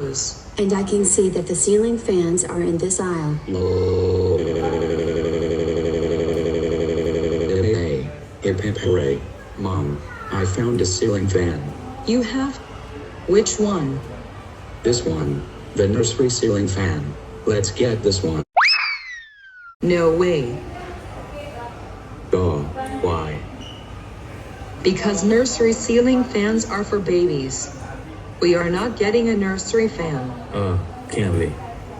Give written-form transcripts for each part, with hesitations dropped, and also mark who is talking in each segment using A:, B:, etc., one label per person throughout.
A: windows.
B: And I can see that the ceiling fans are in this aisle.
C: Hey, hip hip hooray. Mom, I found a ceiling fan.
A: You have? Which one?
C: This one. The nursery ceiling fan. Let's get this one.
A: No way.
C: Oh, why?
A: Because nursery ceiling fans are for babies. We are not getting a nursery fan.
D: Candy.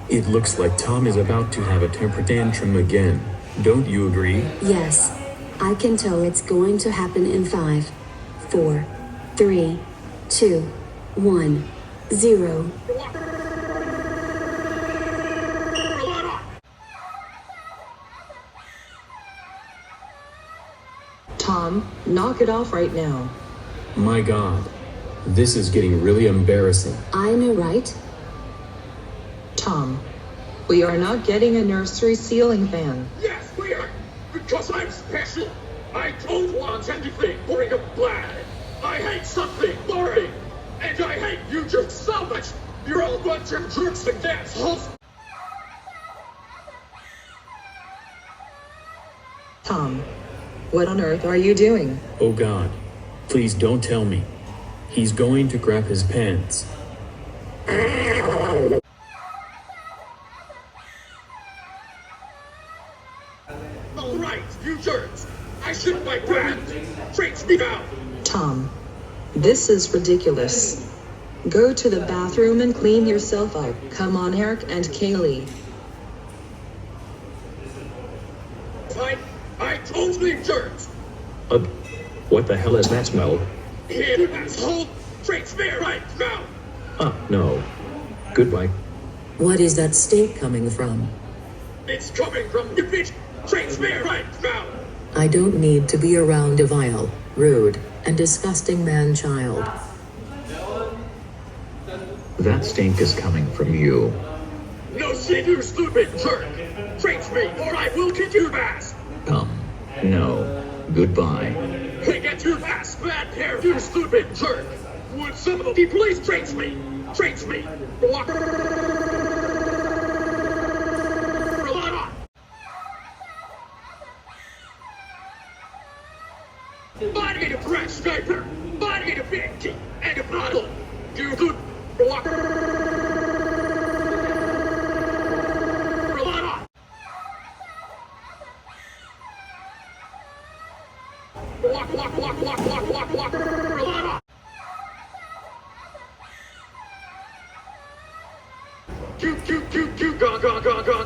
D: It looks like Tom is about to have a temper tantrum again. Don't you agree?
B: Yes. I can tell it's going to happen in 5, 4, 3, 2, 1, 0.
A: Tom, knock it off right now.
D: My God. This is getting really embarrassing.
B: I know, right?
A: Tom, we are not getting a nursery ceiling fan.
E: Yes, we are! Because I'm special! I don't want anything boring or bland! I hate something boring! And I hate you just so much! You're all a bunch of jerks and assholes!
A: Tom, what on earth are you doing?
D: Oh God. Please don't tell me. He's going to grab his pants.
E: Alright, you jerks! I shit my pants! Trace me down!
A: Tom, this is ridiculous. Go to the bathroom and clean yourself up. Come on, Eric and Kaylee.
E: I totally jerks!
C: What the hell is that smell?
E: You asshole! Trace me right now!
C: No. Goodbye.
F: What is that stink coming from?
E: It's coming from you bitch! Trace me right now!
F: I don't need to be around a vile, rude, and disgusting man-child.
C: That stink is coming from you.
E: No shit, you stupid jerk! Trace me or I will kick your ass!
C: No. Goodbye.
E: Hey, get your ass back here, you stupid jerk! Would somebody please trace me? Trace me! Walk. Buy me a fresh diaper! Buy me a big tea and a bottle! You good walk. Ga ga ga ga ga.